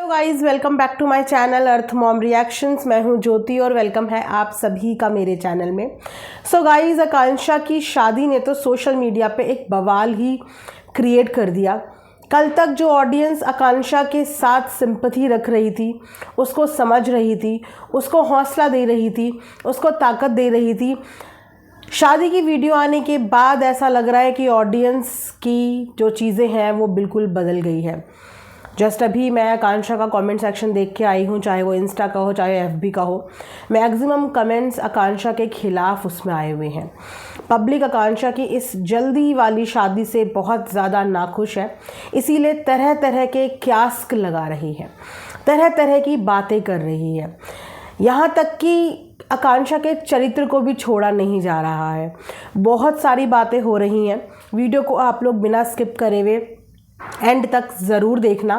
Guys welcome back to my channel Arth mom reactions. मैं हूं ज्योति और वेलकम है आप सभी का मेरे चैनल में। सो गाइज आकांक्षा की शादी ने तो सोशल मीडिया पे एक बवाल ही क्रिएट कर दिया। कल तक जो ऑडियंस आकांक्षा के साथ सिंपैथी रख रही थी, उसको समझ रही थी, उसको हौसला दे रही थी, उसको ताकत दे रही थी, शादी की वीडियो आने के बाद ऐसा लग रहा है कि ऑडियंस की जो चीज़ें हैं वो बिल्कुल बदल गई है। जस्ट अभी मैं आकांक्षा का कमेंट सेक्शन देख के आई हूँ, चाहे वो इंस्टा का हो चाहे एफबी का हो। मैक्सिमम कमेंट्स आकांक्षा के खिलाफ उसमें आए हुए हैं। पब्लिक आकांक्षा की इस जल्दी वाली शादी से बहुत ज़्यादा नाखुश है, इसीलिए तरह तरह के क्यास्क लगा रही है, तरह तरह की बातें कर रही है। यहाँ तक कि आकांक्षा के चरित्र को भी छोड़ा नहीं जा रहा है। बहुत सारी बातें हो रही हैं। वीडियो को आप लोग बिना स्किप करे हुए एंड तक ज़रूर देखना।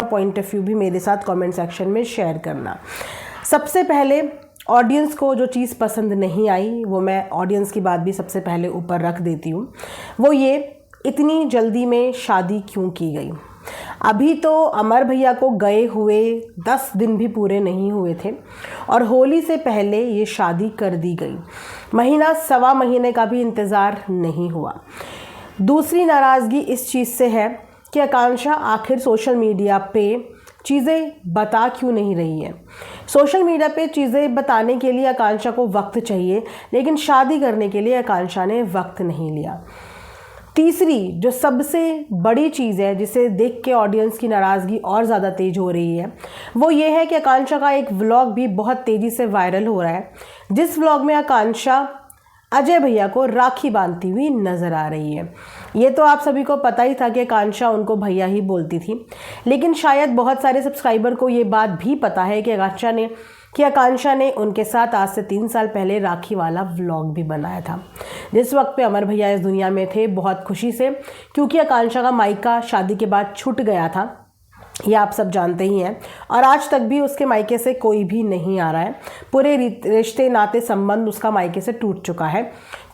पॉइंट ऑफ व्यू भी मेरे साथ कमेंट सेक्शन में शेयर करना। सबसे पहले ऑडियंस को जो चीज़ पसंद नहीं आई, वो मैं ऑडियंस की बात भी सबसे पहले ऊपर रख देती हूँ। वो ये, इतनी जल्दी में शादी क्यों की गई। अभी तो अमर भैया को गए हुए 10 दिन भी पूरे नहीं हुए थे और होली से पहले ये शादी कर दी गई। महीना सवा महीने का भी इंतज़ार नहीं हुआ। दूसरी नाराज़गी इस चीज़ से है कि आकांक्षा आखिर सोशल मीडिया पे चीज़ें बता क्यों नहीं रही है। सोशल मीडिया पे चीज़ें बताने के लिए आकांक्षा को वक्त चाहिए, लेकिन शादी करने के लिए आकांक्षा ने वक्त नहीं लिया। तीसरी जो सबसे बड़ी चीज़ है, जिसे देख के ऑडियंस की नाराज़गी और ज़्यादा तेज हो रही है, वो ये है कि आकांक्षा का एक व्लॉग भी बहुत तेज़ी से वायरल हो रहा है, जिस व्लॉग में आकांक्षा अजय भैया को राखी बांधती हुई नज़र आ रही है। ये तो आप सभी को पता ही था कि आकांक्षा उनको भैया ही बोलती थी, लेकिन शायद बहुत सारे सब्सक्राइबर को ये बात भी पता है कि आकांक्षा ने उनके साथ आज से 3 साल पहले राखी वाला व्लॉग भी बनाया था, जिस वक्त पे अमर भैया इस दुनिया में थे, बहुत खुशी से, क्योंकि आकांक्षा का मायका शादी के बाद छूट गया था, ये आप सब जानते ही हैं। और आज तक भी उसके मायके से कोई भी नहीं आ रहा है। पूरे रिश्ते नाते संबंध उसका मायके से टूट चुका है।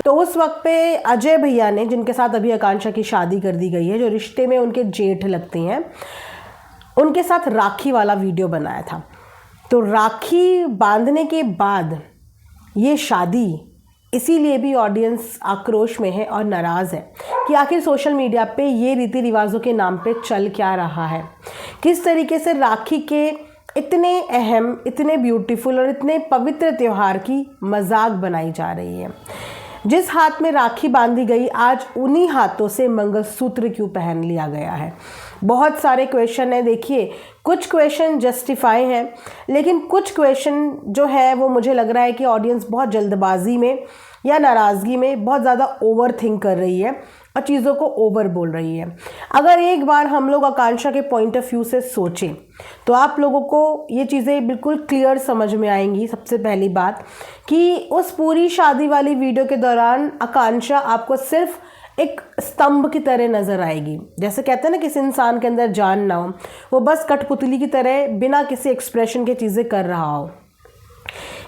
तो उस वक्त पे अजय भैया ने, जिनके साथ अभी आकांक्षा की शादी कर दी गई है, जो रिश्ते में उनके जेठ लगते हैं, उनके साथ राखी वाला वीडियो बनाया था। तो राखी बांधने के बाद ये शादी, इसीलिए भी ऑडियंस आक्रोश में है और नाराज़ है कि आखिर सोशल मीडिया पे ये रीति रिवाजों के नाम पे चल क्या रहा है। किस तरीके से राखी के इतने अहम, इतने ब्यूटीफुल और इतने पवित्र त्यौहार की मजाक बनाई जा रही है। जिस हाथ में राखी बांधी गई, आज उन्हीं हाथों से मंगलसूत्र क्यों पहन लिया गया है। बहुत सारे क्वेश्चन हैं। देखिए, कुछ क्वेश्चन जस्टिफाई हैं, लेकिन कुछ क्वेश्चन जो है वो मुझे लग रहा है कि ऑडियंस बहुत जल्दबाजी में या नाराज़गी में बहुत ज़्यादा ओवर थिंक कर रही है और चीज़ों को ओवर बोल रही है। अगर एक बार हम लोग आकांक्षा के पॉइंट ऑफ व्यू से सोचें तो आप लोगों को ये चीज़ें बिल्कुल क्लियर समझ में आएंगी। सबसे पहली बात कि उस पूरी शादी वाली वीडियो के दौरान आकांक्षा आपको सिर्फ एक स्तंभ की तरह नज़र आएगी। जैसे कहते हैं ना, किसी इंसान के अंदर जान ना हो, वो बस कठपुतली की तरह बिना किसी एक्सप्रेशन के चीज़ें कर रहा हो।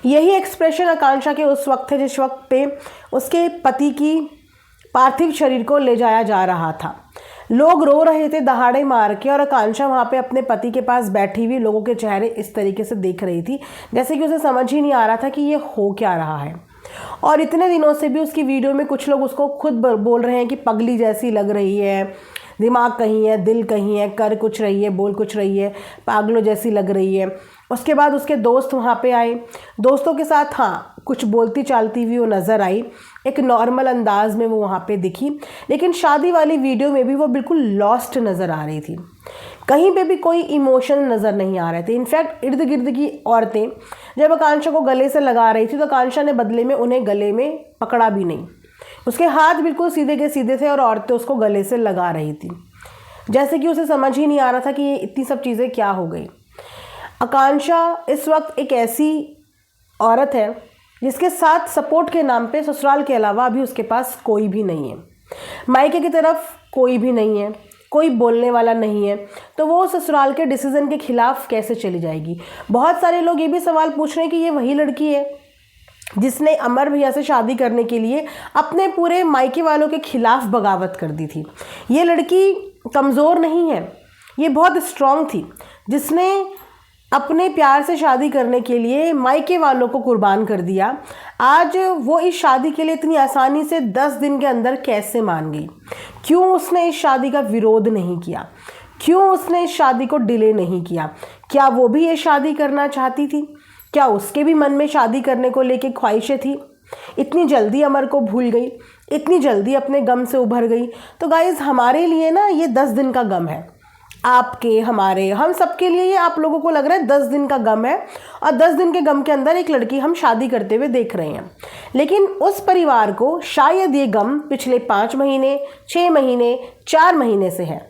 यही एक्सप्रेशन आकांक्षा के उस वक्त है जिस वक्त पे उसके पति की पार्थिव शरीर को ले जाया जा रहा था। लोग रो रहे थे दहाड़े मार के, और आकांक्षा वहाँ पे अपने पति के पास बैठी हुई लोगों के चेहरे इस तरीके से देख रही थी जैसे कि उसे समझ ही नहीं आ रहा था कि ये हो क्या रहा है। और इतने दिनों से भी उसकी वीडियो में कुछ लोग उसको खुद बोल रहे हैं कि पगली जैसी लग रही है, दिमाग कहीं है, दिल कहीं है, कर कुछ रही है, बोल कुछ रही है, पागलों जैसी लग रही है। उसके बाद उसके दोस्त वहाँ पे आए, दोस्तों के साथ हाँ कुछ बोलती चालती हुई वो नज़र आई, एक नॉर्मल अंदाज में वो वहाँ पे दिखी, लेकिन शादी वाली वीडियो में भी वो बिल्कुल लॉस्ट नज़र आ रही थी। कहीं पे भी कोई इमोशन नज़र नहीं आ रहे थे। इनफैक्ट इर्द गिर्द की औरतें जब आकांक्षा को गले से लगा रही थी तो आकांक्षा ने बदले में उन्हें गले में पकड़ा भी नहीं। उसके हाथ बिल्कुल सीधे के सीधे थे और औरतें उसको गले से लगा रही थी, जैसे कि उसे समझ ही नहीं आ रहा था कि ये इतनी सब चीज़ें क्या हो गई। आकांक्षा इस वक्त एक ऐसी औरत है जिसके साथ सपोर्ट के नाम पे ससुराल के अलावा अभी उसके पास कोई भी नहीं है, मायके की तरफ कोई भी नहीं है, कोई बोलने वाला नहीं है, तो वो ससुराल के डिसीज़न के खिलाफ कैसे चली जाएगी। बहुत सारे लोग ये भी सवाल पूछ रहे हैं कि ये वही लड़की है जिसने अमर भैया से शादी करने के लिए अपने पूरे मायके वालों के खिलाफ बगावत कर दी थी। ये लड़की कमज़ोर नहीं है, ये बहुत स्ट्रॉन्ग थी। जिसने अपने प्यार से शादी करने के लिए मायके वालों को कुर्बान कर दिया, आज वो इस शादी के लिए इतनी आसानी से 10 दिन के अंदर कैसे मान गई? क्यों उसने इस शादी का विरोध नहीं किया? क्यों उसने इस शादी को डिले नहीं किया? क्या वो भी ये शादी करना चाहती थी? क्या उसके भी मन में शादी करने को लेके ख्वाहिशें थी? इतनी जल्दी अमर को भूल गई, इतनी जल्दी अपने गम से उभर गई। तो गाइज़, हमारे लिए ना ये 10 दिन का गम है, आपके, हमारे, हम सबके लिए ये आप लोगों को लग रहा है 10 दिन का गम है, और 10 दिन के गम के अंदर एक लड़की हम शादी करते हुए देख रहे हैं। लेकिन उस परिवार को शायद ये गम पिछले 5 महीने, 6 महीने, 4 महीने से है।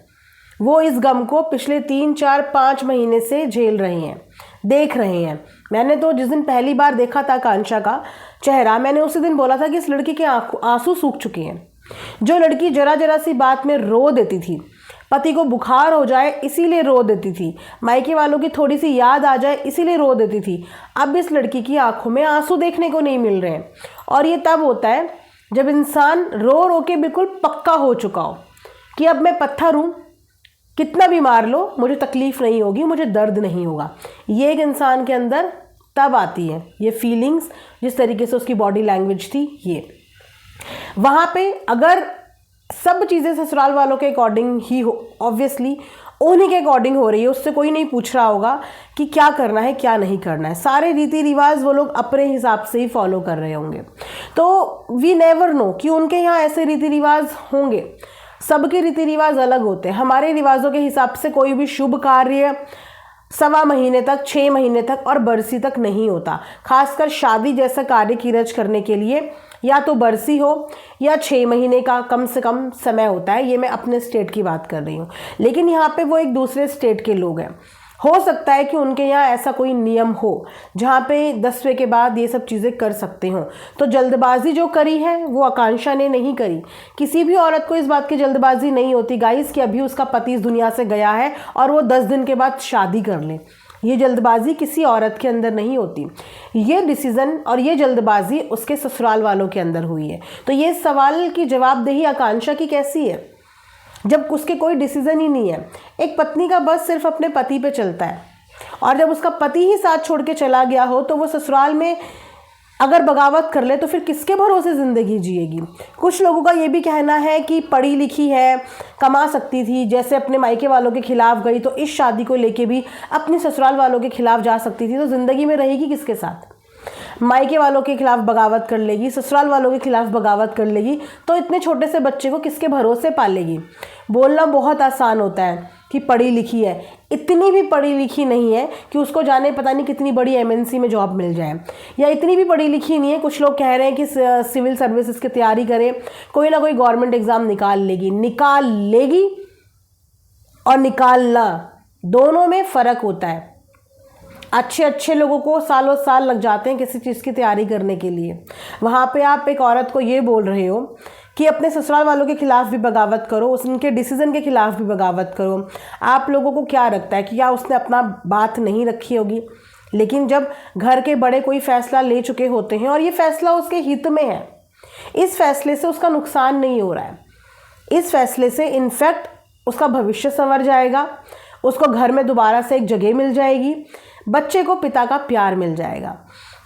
वो इस गम को पिछले 3, 4, 5 महीने से झेल रहे हैं, देख रहे हैं। मैंने तो जिस दिन पहली बार देखा था आकांक्षा का चेहरा, मैंने उसी दिन बोला था कि इस लड़की के आंसू सूख चुके हैं। जो लड़की जरा जरा सी बात में रो देती थी, पति को बुखार हो जाए इसीलिए रो देती थी, मायके वालों की थोड़ी सी याद आ जाए इसीलिए रो देती थी, अब इस लड़की की आंखों में आंसू देखने को नहीं मिल रहे हैं। और ये तब होता है जब इंसान रो रो के बिल्कुल पक्का हो चुका हो कि अब मैं पत्थर हूँ, कितना भी मार लो मुझे तकलीफ़ नहीं होगी, मुझे दर्द नहीं होगा। ये एक इंसान के अंदर तब आती है ये फीलिंग्स, जिस तरीके से उसकी बॉडी लैंग्वेज थी। ये वहाँ पे अगर सब चीज़ें ससुराल वालों के अकॉर्डिंग ही हो, ऑब्वियसली उन्हीं के अकॉर्डिंग हो रही है, उससे कोई नहीं पूछ रहा होगा कि क्या करना है क्या नहीं करना है। सारे रीति रिवाज वो लोग अपने हिसाब से ही फॉलो कर रहे होंगे। तो वी नेवर नो कि उनके यहाँ ऐसे रीति रिवाज होंगे। सबके रीति रिवाज अलग होते हैं। हमारे रिवाजों के हिसाब से कोई भी शुभ कार्य 1.25 महीने तक, 6 महीने तक और बरसी तक नहीं होता। खासकर शादी जैसा कार्य कीरज करने के लिए या तो बरसी हो या 6 महीने का कम से कम समय होता है। ये मैं अपने स्टेट की बात कर रही हूँ, लेकिन यहाँ पे वो एक दूसरे स्टेट के लोग हैं। हो सकता है कि उनके यहाँ ऐसा कोई नियम हो जहाँ पे 10वें के बाद ये सब चीज़ें कर सकते हों। तो जल्दबाजी जो करी है वो आकांक्षा ने नहीं करी। किसी भी औरत को इस बात की जल्दबाजी नहीं होती गाइस कि अभी उसका पति इस दुनिया से गया है और वो 10 दिन के बाद शादी कर ले। ये जल्दबाजी किसी औरत के अंदर नहीं होती। ये डिसीज़न और ये जल्दबाजी उसके ससुराल वालों के अंदर हुई है। तो ये सवाल की जवाबदेही आकांक्षा की कैसी है जब उसके कोई डिसीज़न ही नहीं है? एक पत्नी का बस सिर्फ अपने पति पे चलता है, और जब उसका पति ही साथ छोड़ के चला गया हो तो वो ससुराल में अगर बगावत कर ले तो फिर किसके भरोसे ज़िंदगी जिएगी? कुछ लोगों का ये भी कहना है कि पढ़ी लिखी है, कमा सकती थी, जैसे अपने मायके वालों के खिलाफ गई तो इस शादी को लेके भी अपने ससुराल वालों के खिलाफ जा सकती थी। तो ज़िंदगी में रहेगी किसके साथ? मायके वालों के खिलाफ बगावत कर लेगी, ससुराल वालों के खिलाफ बगावत कर लेगी, तो इतने छोटे से बच्चे को किसके भरोसे पालेगी? बोलना बहुत आसान होता है कि पढ़ी लिखी है, इतनी भी पढ़ी लिखी नहीं है कि उसको जाने पता नहीं कितनी बड़ी एमएनसी में जॉब मिल जाए, या इतनी भी पढ़ी लिखी नहीं है, कुछ लोग कह रहे हैं कि सिविल सर्विसेज की तैयारी करे, कोई ना कोई गवर्नमेंट एग्ज़ाम निकाल लेगी और निकालना दोनों में फ़र्क होता है। अच्छे लोगों को सालों साल लग जाते हैं किसी चीज़ की तैयारी करने के लिए। वहाँ पे आप एक औरत को ये बोल रहे हो कि अपने ससुराल वालों के खिलाफ भी बगावत करो, उनके डिसीज़न के खिलाफ भी बगावत करो। आप लोगों को क्या लगता है कि क्या उसने अपना बात नहीं रखी होगी? लेकिन जब घर के बड़े कोई फ़ैसला ले चुके होते हैं और ये फ़ैसला उसके हित में है, इस फैसले से उसका नुकसान नहीं हो रहा है, इस फैसले से इनफैक्ट उसका भविष्य संवर जाएगा, उसको घर में दोबारा से एक जगह मिल जाएगी, बच्चे को पिता का प्यार मिल जाएगा,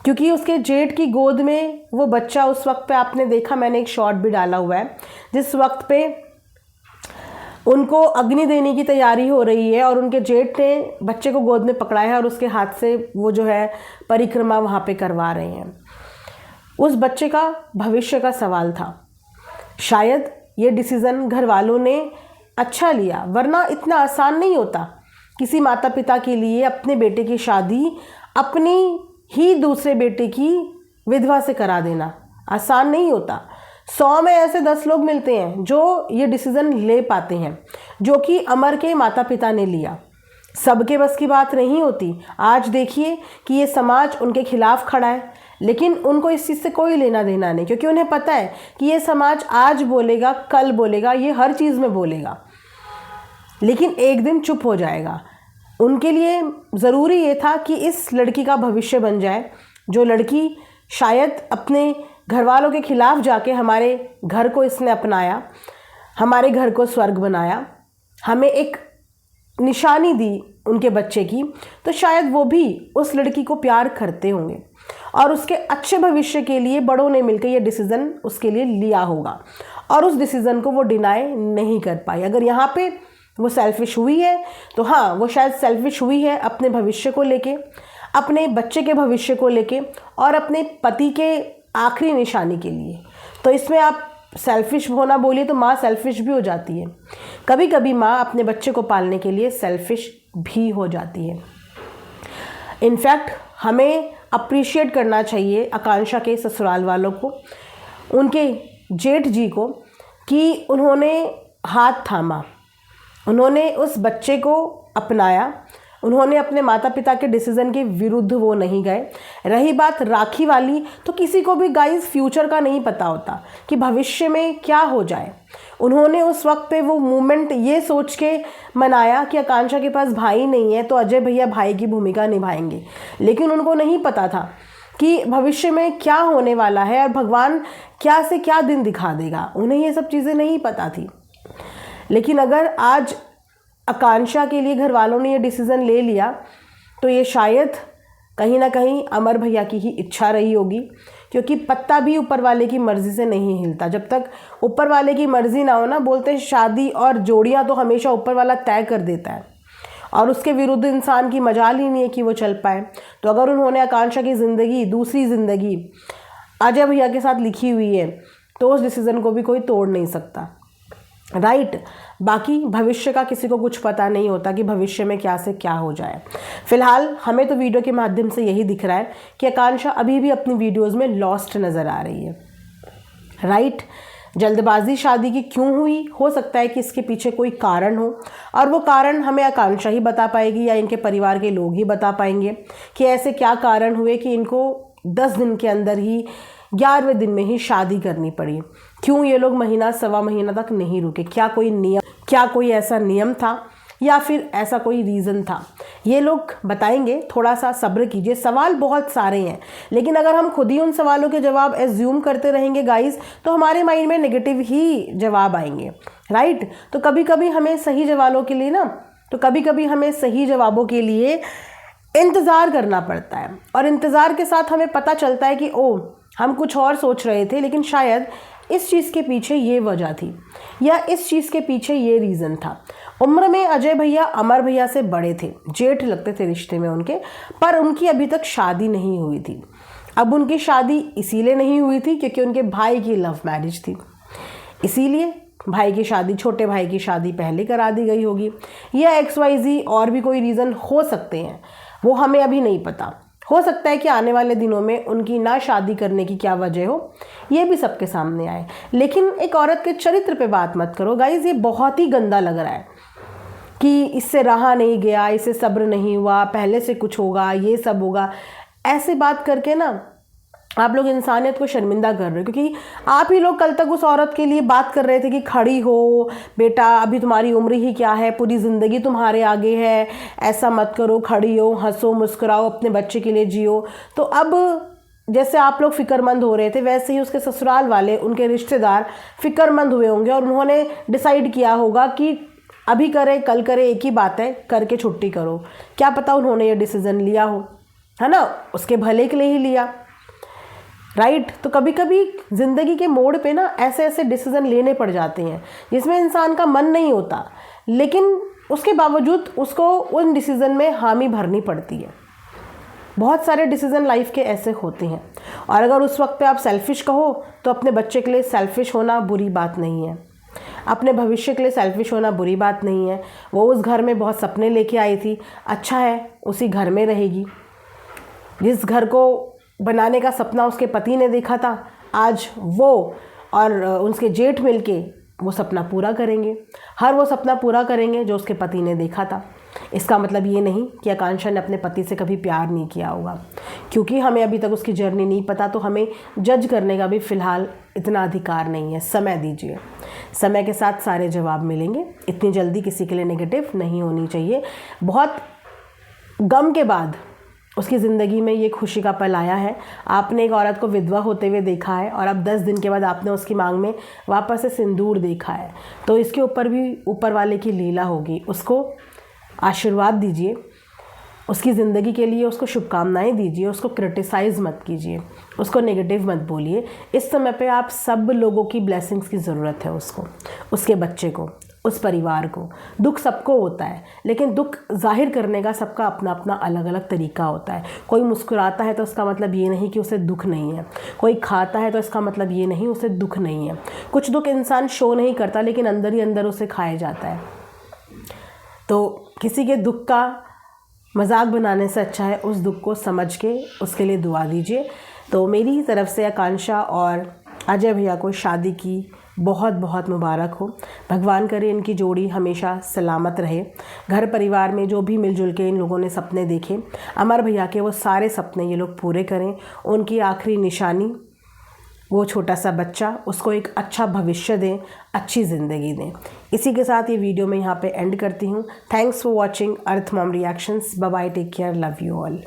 क्योंकि उसके जेठ की गोद में वो बच्चा उस वक्त पे, आपने देखा मैंने एक शॉट भी डाला हुआ है, जिस वक्त पे उनको अग्नि देने की तैयारी हो रही है और उनके जेठ ने बच्चे को गोद में पकड़ा है और उसके हाथ से वो जो है परिक्रमा वहाँ पे करवा रहे हैं। उस बच्चे का भविष्य का सवाल था। शायद ये डिसीज़न घर वालों ने अच्छा लिया, वरना इतना आसान नहीं होता किसी माता पिता के लिए अपने बेटे की शादी अपनी ही दूसरे बेटे की विधवा से करा देना। आसान नहीं होता। 100 में ऐसे 10 लोग मिलते हैं जो ये डिसीज़न ले पाते हैं, जो कि अमर के माता पिता ने लिया। सबके बस की बात नहीं होती। आज देखिए कि ये समाज उनके खिलाफ खड़ा है, लेकिन उनको इस चीज़ से कोई लेना देना नहीं, क्योंकि उन्हें पता है कि ये समाज आज बोलेगा, कल बोलेगा, ये हर चीज़ में बोलेगा, लेकिन एक दिन चुप हो जाएगा। उनके लिए ज़रूरी ये था कि इस लड़की का भविष्य बन जाए, जो लड़की शायद अपने घर वालों के खिलाफ जाके हमारे घर को इसने अपनाया, हमारे घर को स्वर्ग बनाया, हमें एक निशानी दी उनके बच्चे की, तो शायद वो भी उस लड़की को प्यार करते होंगे और उसके अच्छे भविष्य के लिए बड़ों ने मिलकर ये डिसीज़न उसके लिए लिया होगा और उस डिसीज़न को वो डिनाई नहीं कर पाई। अगर यहाँ पे वो सेल्फिश हुई है तो हाँ, वो शायद सेल्फिश हुई है अपने भविष्य को लेके, अपने बच्चे के भविष्य को लेके और अपने पति के आखिरी निशानी के लिए। तो इसमें आप सेल्फिश होना बोलिए तो माँ सेल्फिश भी हो जाती है। कभी कभी माँ अपने बच्चे को पालने के लिए सेल्फिश भी हो जाती है। इनफैक्ट हमें अप्रिशिएट करना चाहिए आकांक्षा के ससुराल वालों को, उनके जेठ जी को, कि उन्होंने हाथ थामा, उन्होंने उस बच्चे को अपनाया, उन्होंने अपने माता पिता के डिसीज़न के विरुद्ध वो नहीं गए। रही बात राखी वाली, तो किसी को भी गाइस फ्यूचर का नहीं पता होता कि भविष्य में क्या हो जाए। उन्होंने उस वक्त पे वो मूवमेंट ये सोच के मनाया कि आकांक्षा के पास भाई नहीं है तो अजय भैया भाई की भूमिका निभाएंगे, लेकिन उनको नहीं पता था कि भविष्य में क्या होने वाला है और भगवान क्या से क्या दिन दिखा देगा। उन्हें ये सब चीज़ें नहीं पता थी। लेकिन अगर आज आकांक्षा के लिए घर वालों ने ये डिसीज़न ले लिया तो ये शायद कहीं ना कहीं अमर भैया की ही इच्छा रही होगी, क्योंकि पत्ता भी ऊपर वाले की मर्ज़ी से नहीं हिलता। जब तक ऊपर वाले की मर्ज़ी ना हो ना, बोलते हैं शादी और जोड़ियां तो हमेशा ऊपर वाला तय कर देता है और उसके विरुद्ध इंसान की मजाल ही नहीं है कि वो चल पाए। तो अगर उन्होंने आकांक्षा की ज़िंदगी, दूसरी ज़िंदगी अजय भैया के साथ लिखी हुई है तो उस डिसीज़न को भी कोई तोड़ नहीं सकता, राइट। बाकी भविष्य का किसी को कुछ पता नहीं होता कि भविष्य में क्या से क्या हो जाए। फिलहाल हमें तो वीडियो के माध्यम से यही दिख रहा है कि आकांक्षा अभी भी अपनी वीडियोस में लॉस्ट नज़र आ रही है, राइट। जल्दबाजी शादी की क्यों हुई, हो सकता है कि इसके पीछे कोई कारण हो और वो कारण हमें आकांक्षा ही बता पाएगी या इनके परिवार के लोग ही बता पाएंगे कि ऐसे क्या कारण हुए कि इनको 10 दिन के अंदर ही 11वें दिन में ही शादी करनी पड़ी। क्यों ये लोग महीना सवा महीना तक नहीं रुके, क्या कोई ऐसा नियम था या फिर ऐसा कोई रीज़न था, ये लोग बताएंगे। थोड़ा सा सब्र कीजिए, सवाल बहुत सारे हैं, लेकिन अगर हम खुद ही उन सवालों के जवाब एज्यूम करते रहेंगे गाइस तो हमारे माइंड में नेगेटिव ही जवाब आएंगे, राइट। तो कभी कभी हमें सही जवाबों के लिए इंतज़ार करना पड़ता है और इंतज़ार के साथ हमें पता चलता है कि ओ, हम कुछ और सोच रहे थे, लेकिन शायद इस चीज़ के पीछे ये वजह थी या इस चीज़ के पीछे ये रीज़न था। उम्र में अजय भैया अमर भैया से बड़े थे, जेठ लगते थे रिश्ते में उनके, पर उनकी अभी तक शादी नहीं हुई थी। अब उनकी शादी इसीलिए नहीं हुई थी क्योंकि उनके भाई की लव मैरिज थी, इसीलिए भाई की शादी, छोटे भाई की शादी पहले करा दी गई होगी, या XYZ और भी कोई रीज़न हो सकते हैं, वो हमें अभी नहीं पता। हो सकता है कि आने वाले दिनों में उनकी ना शादी करने की क्या वजह हो, ये भी सबके सामने आए। लेकिन एक औरत के चरित्र पे बात मत करो गाइज, ये बहुत ही गंदा लग रहा है कि इससे रहा नहीं गया, इसे सब्र नहीं हुआ, पहले से कुछ होगा, ये सब होगा। ऐसे बात करके ना आप लोग इंसानियत को शर्मिंदा कर रहे हो, क्योंकि आप ही लोग कल तक उस औरत के लिए बात कर रहे थे कि खड़ी हो बेटा, अभी तुम्हारी उम्र ही क्या है, पूरी ज़िंदगी तुम्हारे आगे है, ऐसा मत करो, खड़ी हो, हंसो, मुस्कुराओ, अपने बच्चे के लिए जियो। तो अब जैसे आप लोग फ़िक्रमंद हो रहे थे, वैसे ही उसके ससुराल वाले, उनके रिश्तेदार फ़िक्रमंद हुए होंगे और उन्होंने डिसाइड किया होगा कि अभी करें कल करें, एक ही बात है, करके छुट्टी करो। क्या पता उन्होंने ये डिसीज़न लिया हो, है ना, उसके भले के लिए ही लिया, राइट। तो कभी कभी ज़िंदगी के मोड़ पे ना ऐसे ऐसे डिसीज़न लेने पड़ जाते हैं जिसमें इंसान का मन नहीं होता, लेकिन उसके बावजूद उसको उन डिसीज़न में हामी भरनी पड़ती है। बहुत सारे डिसीज़न लाइफ के ऐसे होते हैं और अगर उस वक्त पे आप सेल्फिश कहो तो अपने बच्चे के लिए सेल्फिश होना बुरी बात नहीं है, अपने भविष्य के लिए सेल्फिश होना बुरी बात नहीं है। वो उस घर में बहुत सपने लेके आई थी, अच्छा है उसी घर में रहेगी। जिस घर को बनाने का सपना उसके पति ने देखा था, आज वो और उसके जेठ मिलके वो सपना पूरा करेंगे, वो सपना पूरा करेंगे जो उसके पति ने देखा था। इसका मतलब ये नहीं कि आकांक्षा ने अपने पति से कभी प्यार नहीं किया होगा, क्योंकि हमें अभी तक उसकी जर्नी नहीं पता, तो हमें जज करने का भी फ़िलहाल इतना अधिकार नहीं है। समय दीजिए, समय के साथ सारे जवाब मिलेंगे। इतनी जल्दी किसी के लिए नेगेटिव नहीं होनी चाहिए। बहुत गम के बाद उसकी ज़िंदगी में ये खुशी का पल आया है। आपने एक औरत को विधवा होते हुए देखा है और अब 10 दिन के बाद आपने उसकी मांग में वापस से सिंदूर देखा है, तो इसके ऊपर भी ऊपर वाले की लीला होगी। उसको आशीर्वाद दीजिए, उसकी ज़िंदगी के लिए उसको शुभकामनाएं दीजिए, उसको क्रिटिसाइज़ मत कीजिए, उसको नेगेटिव मत बोलिए। इस समय पे आप सब लोगों की ब्लेसिंग्स की ज़रूरत है उसको, उसके बच्चे को, उस परिवार को। दुख सबको होता है, लेकिन दुख जाहिर करने का सबका अपना अपना अलग अलग तरीका होता है। कोई मुस्कुराता है तो इसका मतलब ये नहीं कि उसे दुख नहीं है, कोई खाता है तो इसका मतलब ये नहीं उसे दुख नहीं है। कुछ दुख इंसान शो नहीं करता, लेकिन अंदर ही अंदर उसे खाया जाता है। तो किसी के दुख का मजाक बनाने से अच्छा है उस दुख को समझ के उसके लिए दुआ दीजिए। तो मेरी ही तरफ से आकांक्षा और अजय भैया को शादी की बहुत बहुत मुबारक हो। भगवान करे इनकी जोड़ी हमेशा सलामत रहे। घर परिवार में जो भी मिलजुल के इन लोगों ने सपने देखे, अमर भैया के वो सारे सपने ये लोग पूरे करें। उनकी आखिरी निशानी वो छोटा सा बच्चा, उसको एक अच्छा भविष्य दें, अच्छी ज़िंदगी दें। इसी के साथ ये वीडियो मैं यहाँ पे एंड करती हूँ। Thanks for watching Arth mom reactions. Bye bye, take care, love you all.